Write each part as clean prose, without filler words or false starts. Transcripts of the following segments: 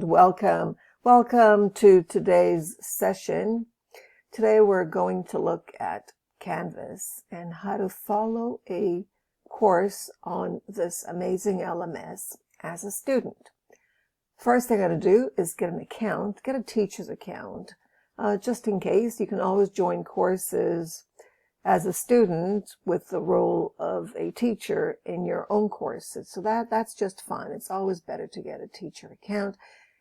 welcome. Welcome to today's session. Today we're going to look at Canvas and how to follow a course on this amazing LMS as a student. First thing I got to do is get an account, get a teacher's account. Just in case, you can always join courses as a student with the role of a teacher in your own courses. So that's just fine. It's always better to get a teacher account.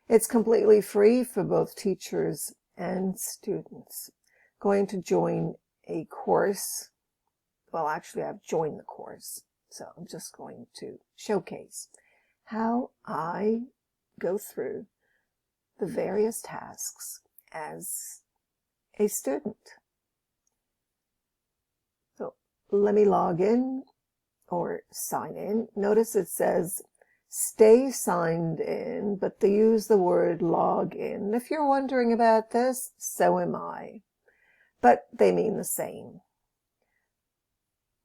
It's completely free for both teachers and students. Going to join a course. Well, actually, I've joined the course. So I'm just going to showcase how I go through the various tasks as a student. So let me log in or sign in. Notice it says stay signed in, but they use the word log in. If you're wondering about this, so am I. But they mean the same.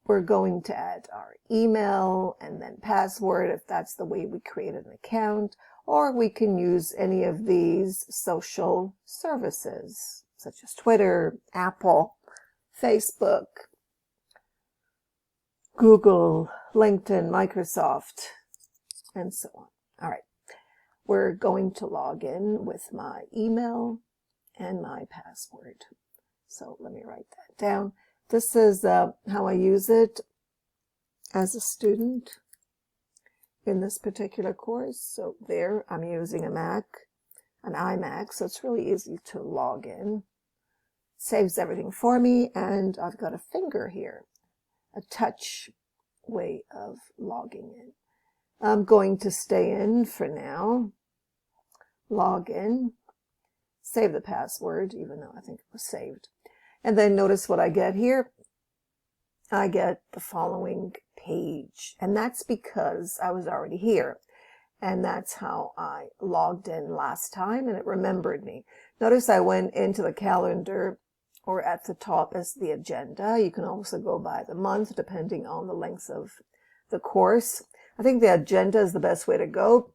We're going to add our email and then password if that's the way we create an account, or we can use any of these social services such as Twitter, Apple, Facebook, Google, LinkedIn, Microsoft, and so on. All right, we're going to log in with my email and my password. So let me write that down. This is how I use it as a student in this particular course. So there, I'm using an iMac, so it's really easy to log in. Saves everything for me, and I've got a finger here, a touch way of logging in. I'm going to stay in for now. Log in. Save the password, even though I think it was saved. And then notice what I get here. I get the following page. And that's because I was already here. And that's how I logged in last time, and it remembered me. Notice I went into the calendar, or at the top is the agenda. You can also go by the month, depending on the length of the course. I think the agenda is the best way to go,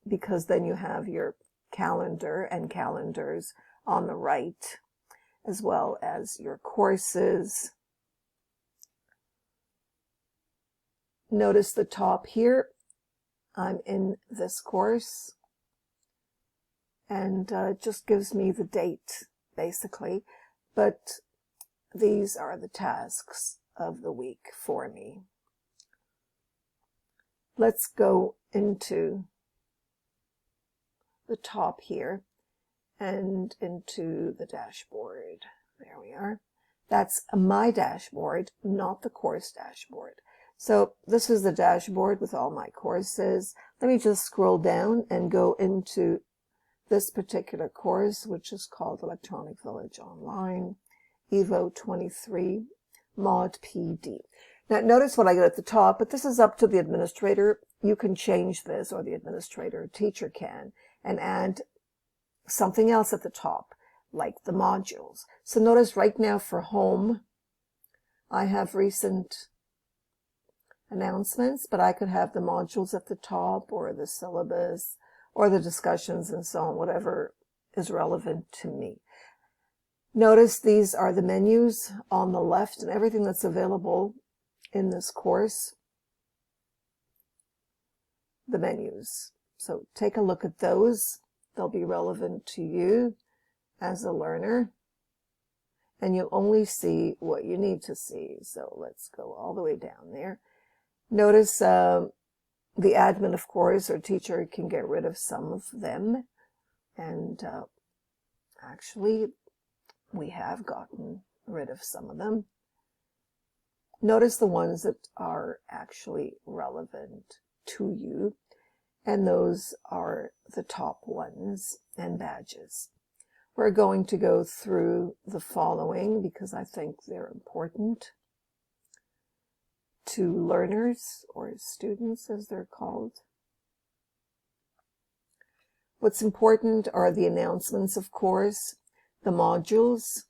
because then you have your calendar and calendars on the right, as well as your courses. Notice the top here. I'm in this course, and it just gives me the date, basically. But these are the tasks of the week for me. Let's go into the top here and into the dashboard. There we are. That's my dashboard, not the course dashboard. So this is the dashboard with all my courses. Let me just scroll down and go into this particular course, which is called Electronic Village Online, EVO23, Mod PD. Now notice what I get at the top, but this is up to the administrator. You can change this, or the administrator or teacher can, and add something else at the top, like the modules. So notice right now for home, I have recent announcements, but I could have the modules at the top, or the syllabus, or the discussions and so on, whatever is relevant to me. Notice these are the menus on the left and everything that's available in this course. The menus. So take a look at those. They'll be relevant to you as a learner. And you only see what you need to see. So let's go all the way down there. Notice the admin, of course, or teacher can get rid of some of them. And actually, we have gotten rid of some of them. Notice the ones that are actually relevant to you. And those are the top ones and badges. We're going to go through the following because I think they're important to learners, or students as they're called. What's important are the announcements, of course, the modules.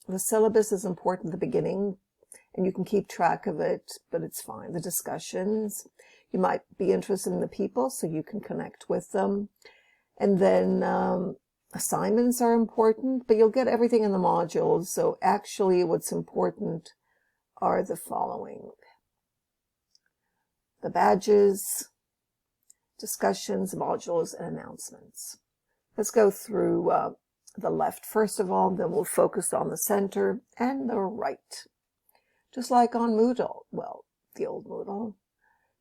The syllabus is important at the beginning, and you can keep track of it, but it's fine. The discussions, you might be interested in the people, so you can connect with them. And then assignments are important, but you'll get everything in the modules. So actually what's important are the following: the badges, discussions, modules, and announcements. Let's go through the left first of all, then we'll focus on the center and the right. Just like on Moodle, well, the old Moodle,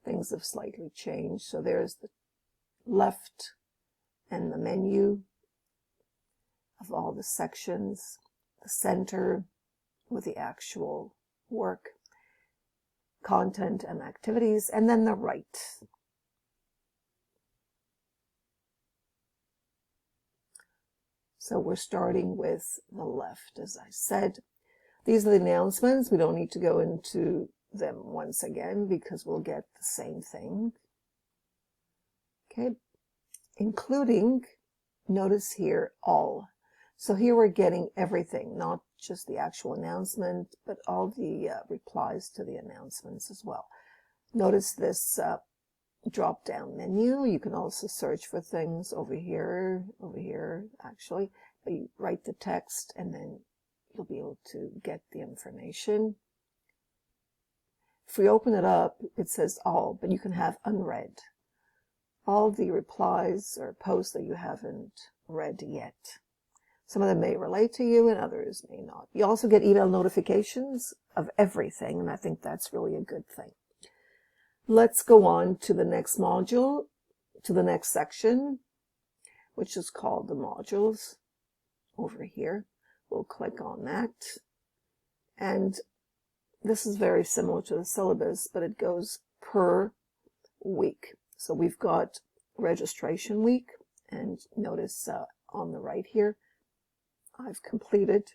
things have slightly changed. So there's the left and the menu of all the sections, the center with the actual work, content and activities, and then the right. So we're starting with the left, as I said. These are the announcements. We don't need to go into them once again because we'll get the same thing. Okay, including, notice here, all. So here we're getting everything, not just the actual announcement, but all the replies to the announcements as well. Notice this drop-down menu. You can also search for things over here, actually. But you write the text and then you'll be able to get the information. If we open it up, it says all, but you can have unread. All the replies or posts that you haven't read yet. Some of them may relate to you and others may not. You also get email notifications of everything, and I think that's really a good thing. Let's go on to the next module, to the next section, which is called the modules over here. We'll click on that. And this is very similar to the syllabus, but it goes per week. So we've got registration week, and notice on the right here, I've completed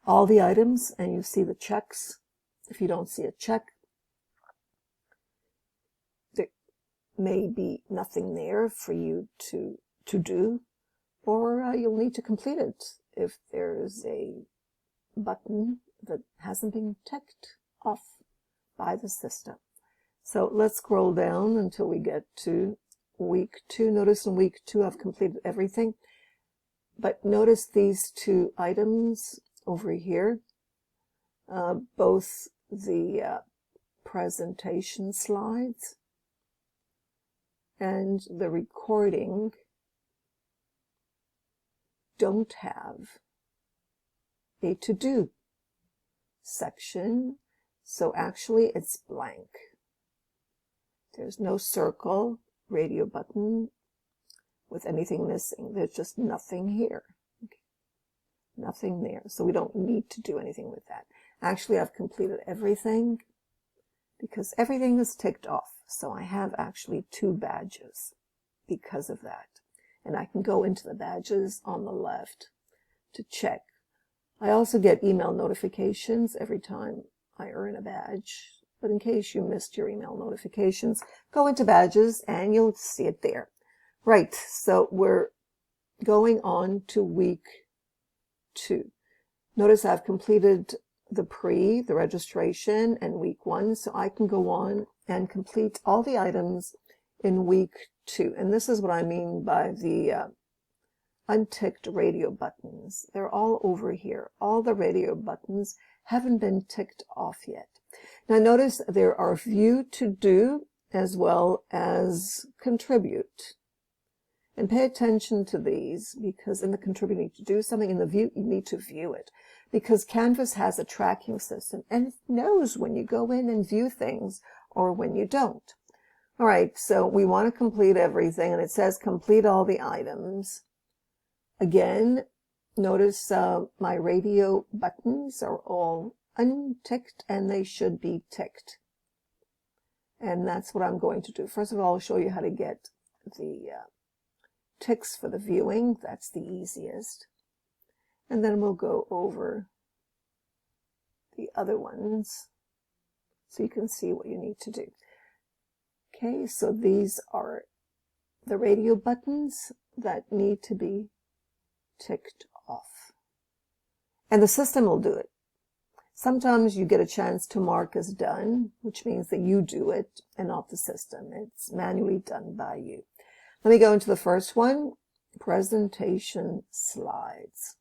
all the items, and you see the checks. If you don't see a check, there may be nothing there for you to do, or you'll need to complete it if there's a button that hasn't been ticked off by the system. So let's scroll down until we get to week 2. Notice in week 2 I've completed everything. But notice these 2 items over here, both the presentation slides and the recording don't have a to-do section, so actually it's blank. There's no circle, radio button with anything missing. There's just nothing here. Okay. Nothing there. So we don't need to do anything with that. Actually, I've completed everything because everything is ticked off. So I have actually 2 badges because of that. And I can go into the badges on the left to check. I also get email notifications every time I earn a badge. But in case you missed your email notifications, go into badges and you'll see it there. Right, so we're going on to week 2. Notice I've completed the registration, and week 1, so I can go on and complete all the items in week 2. And this is what I mean by the unticked radio buttons. They're all over here. All the radio buttons haven't been ticked off yet. Now notice there are view to do as well as contribute. And pay attention to these, because in the contribute you need to do something, in the view you need to view it. Because Canvas has a tracking system and it knows when you go in and view things or when you don't. All right, so we want to complete everything, and it says complete all the items. Again, notice my radio buttons are all unticked and they should be ticked. And that's what I'm going to do. First of all, I'll show you how to get the ticks for the viewing. That's the easiest. And then we'll go over the other ones so you can see what you need to do. Okay, so these are the radio buttons that need to be ticked off. And the system will do it. Sometimes you get a chance to mark as done, which means that you do it and not the system. It's manually done by you. Let me go into the first one, presentation slides.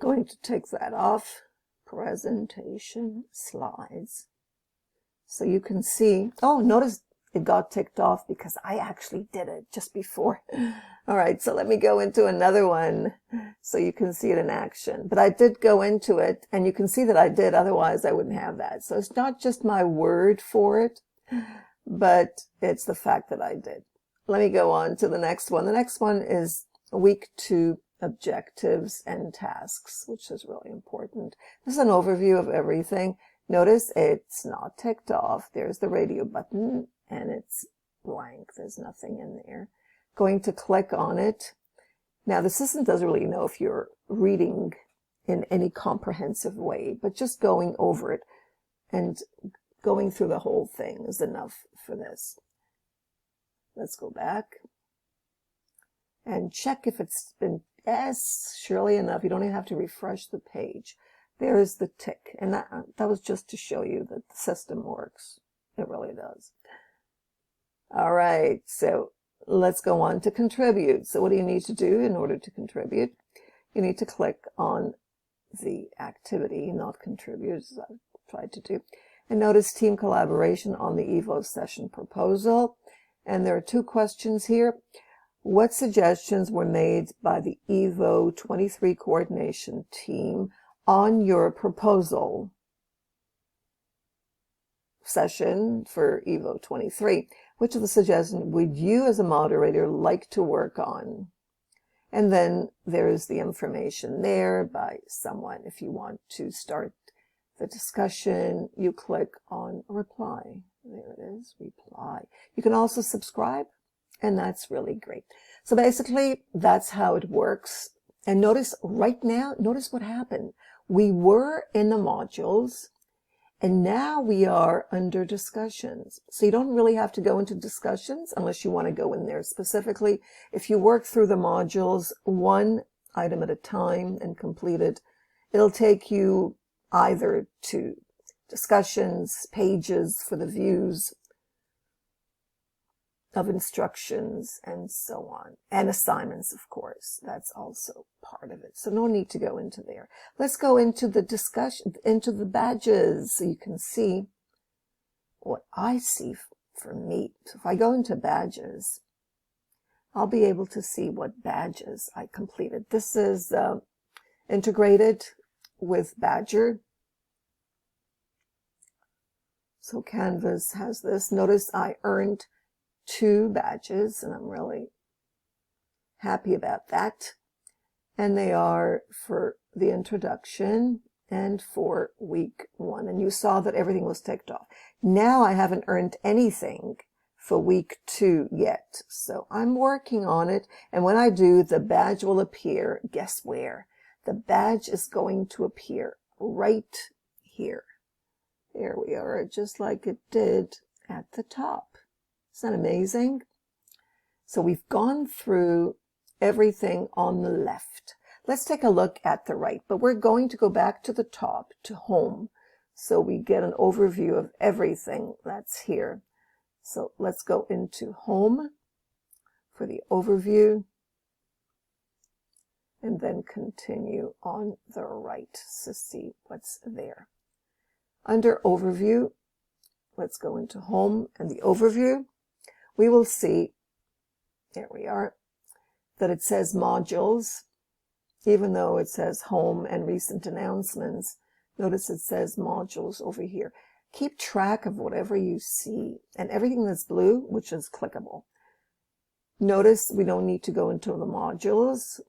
Going to take that off, presentation slides. So you can see, oh, notice it got ticked off because I actually did it just before. All right, so let me go into another one so you can see it in action. But I did go into it, and you can see that I did, otherwise I wouldn't have that. So it's not just my word for it, but it's the fact that I did. Let me go on to the next one. The next one is week 2 objectives and tasks, which is really important. This is an overview of everything. Notice it's not ticked off. There's the radio button, and it's blank. There's nothing in there. Going to click on it. Now, the system doesn't really know if you're reading in any comprehensive way, but just going over it and going through the whole thing is enough for this. Let's go back and check if it's been, yes, surely enough. You don't even have to refresh the page. There's the tick, and that was just to show you that the system works. It really does. All right, so let's go on to contribute. So what do you need to do in order to contribute? You need to click on the activity, not contribute, as I tried to do. And notice team collaboration on the EVO session proposal. And there are 2 questions here. What suggestions were made by the EVO23 coordination team on your proposal session for EVO23? Which of the suggestions would you as a moderator like to work on? And then there's the information there by someone. If you want to start the discussion, you click on reply. There it is, reply. You can also subscribe, and that's really great. So basically, that's how it works. And notice right now, notice what happened. We were in the modules, and now we are under discussions. So you don't really have to go into discussions unless you want to go in there specifically. If you work through the modules one item at a time and complete it, it'll take you either to discussions, pages for the views of instructions, and so on. And assignments, of course. That's also part of it. So no need to go into there. Let's go into the discussion, into the badges, so you can see what I see for me. So if I go into badges, I'll be able to see what badges I completed. This is integrated with Badger. So Canvas has this. Notice I earned 2 badges, and I'm really happy about that. And they are for the introduction and for week 1. And you saw that everything was ticked off. Now I haven't earned anything for week 2 yet. So I'm working on it. And when I do, the badge will appear. Guess where? The badge is going to appear right here. There we are, just like it did at the top. Isn't that amazing? So we've gone through everything on the left. Let's take a look at the right, but we're going to go back to the top, to home, so we get an overview of everything that's here. So let's go into home for the overview, and then continue on the right to see what's there. Under overview, let's go into home and the overview. We will see, there we are, that it says modules, even though it says home and recent announcements. Notice it says modules over here. Keep track of whatever you see, and everything that's blue, which is clickable. Notice we don't need to go into the modules,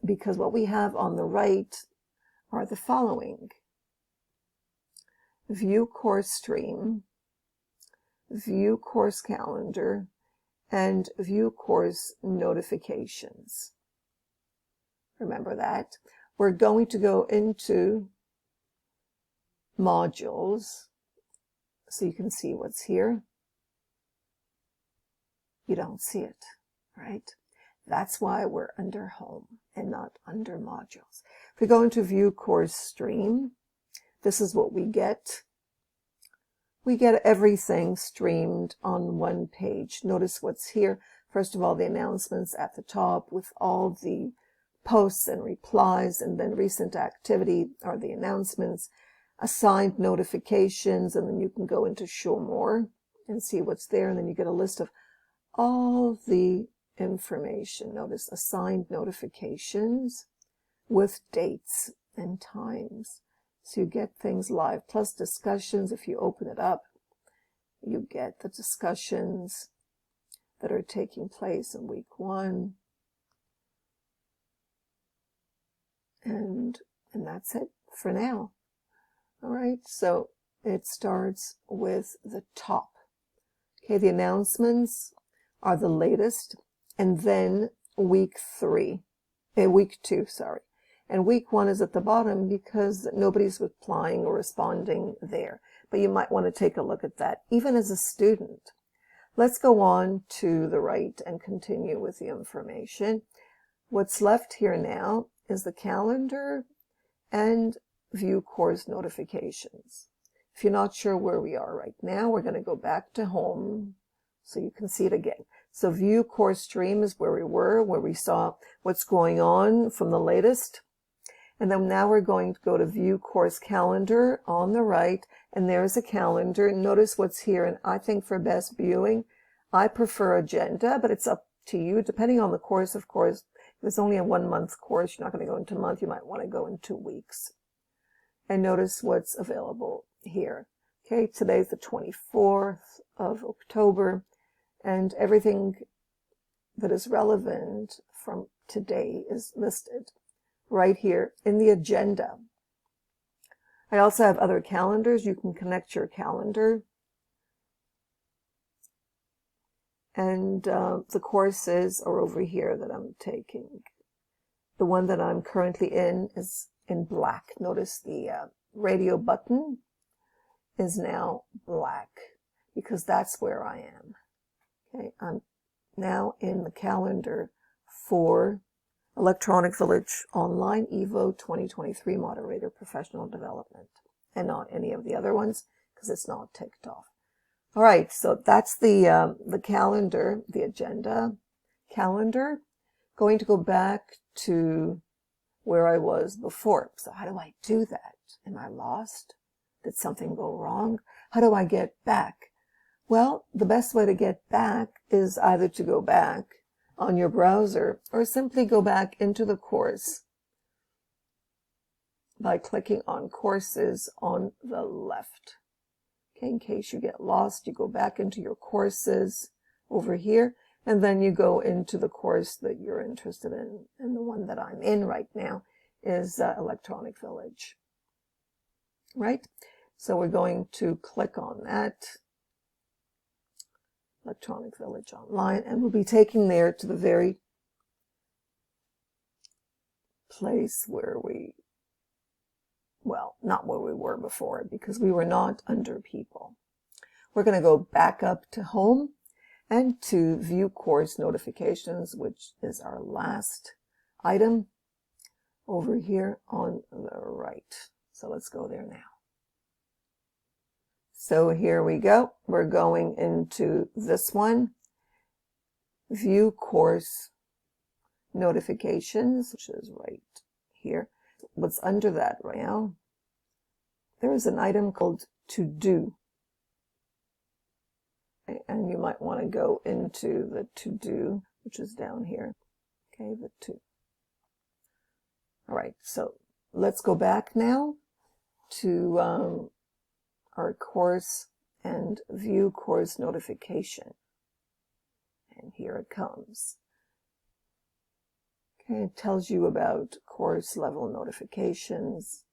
because what we have on the right are the following: view course stream, view course calendar, and view course notifications. Remember that. We're going to go into modules so you can see what's here. You don't see it, right? That's why we're under home and not under modules. If we go into view course stream, this is what we get. we get everything streamed on one page. Notice what's here. First of all, the announcements at the top with all the posts and replies, and then recent activity are the announcements, assigned notifications, and then you can go into show more and see what's there, and then you get a list of all the information. Notice assigned notifications with dates and times. So you get things live, plus discussions. If you open it up, you get the discussions that are taking place in week 1. And that's it for now. All right, so it starts with the top. Okay, the announcements are the latest, and then week 2, sorry. And week 1 is at the bottom because nobody's replying or responding there. But you might want to take a look at that, even as a student. Let's go on to the right and continue with the information. What's left here now is the calendar and view course notifications. If you're not sure where we are right now, we're going to go back to home so you can see it again. So view course stream is where we were, where we saw what's going on from the latest. And then now we're going to go to view course calendar on the right, and there's a calendar. Notice what's here, and I think for best viewing, I prefer agenda, but it's up to you, depending on the course, of course. If it's only a 1-month course, you're not going to go into a month, you might want to go in 2 weeks. And notice what's available here. Okay, today's the 24th of October, and everything that is relevant from today is listed right here in the agenda. I also have other calendars. You can connect your calendar. And the courses are over here that I'm taking. The one that I'm currently in is in black. Notice the radio button is now black because that's where I am. Okay, I'm now in the calendar for Electronic Village Online EVO 2023 Moderator Professional Development, and not any of the other ones because it's not ticked off. All right, so that's the calendar, the agenda calendar. Going to go back to where I was before. So how do I do that? Am I lost? Did something go wrong? How do I get back? Well, the best way to get back is either to go back on your browser or simply go back into the course by clicking on courses on the left. Okay, in case you get lost, you go back into your courses over here, and then you go into the course that you're interested in. And the one that I'm in right now is Electronic Village. Right? So we're going to click on that, Electronic Village Online, and we'll be taken there to the very place where we, well, not where we were before, because we were not under people. We're going to go back up to home and to view course notifications, which is our last item over here on the right. So let's go there now. So here we go. We're going into this one, view course notifications, which is right here. What's under that right now? There is an item called to do. And you might want to go into the to do, which is down here. Okay, the to. All right, so let's go back now to our course and view course notification. And here it comes. Okay, it tells you about course level notifications,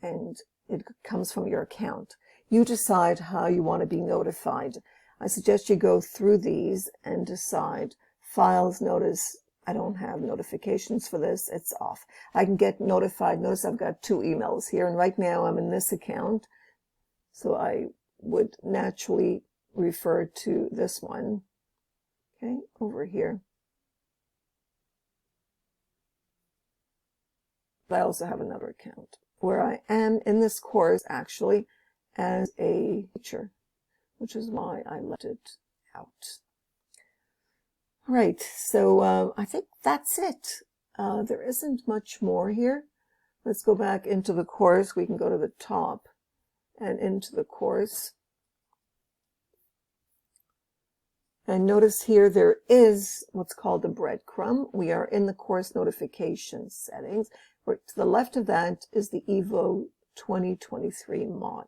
and it comes from your account. You decide how you want to be notified. I suggest you go through these and decide. Files, notice I don't have notifications for this, it's off. I can get notified. Notice I've got 2 emails here, and right now I'm in this account, so I would naturally refer to this one. Okay, over here. But I also have another account where I am in this course actually as a teacher. which is why I left it out. All right, so I think that's it. There isn't much more here. Let's go back into the course. We can go to the top and into the course. And notice here there is what's called a breadcrumb. We are in the course notification settings. To the left of that is the EVO 2023 mod.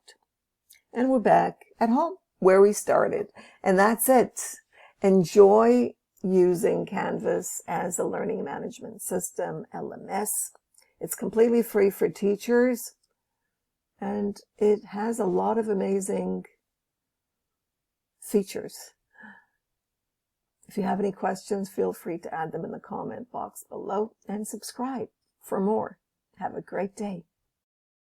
And we're back at home where we started. And that's it. Enjoy using Canvas as a learning management system, LMS. It's completely free for teachers. And it has a lot of amazing features. If you have any questions, feel free to add them in the comment box below and subscribe for more. Have a great day.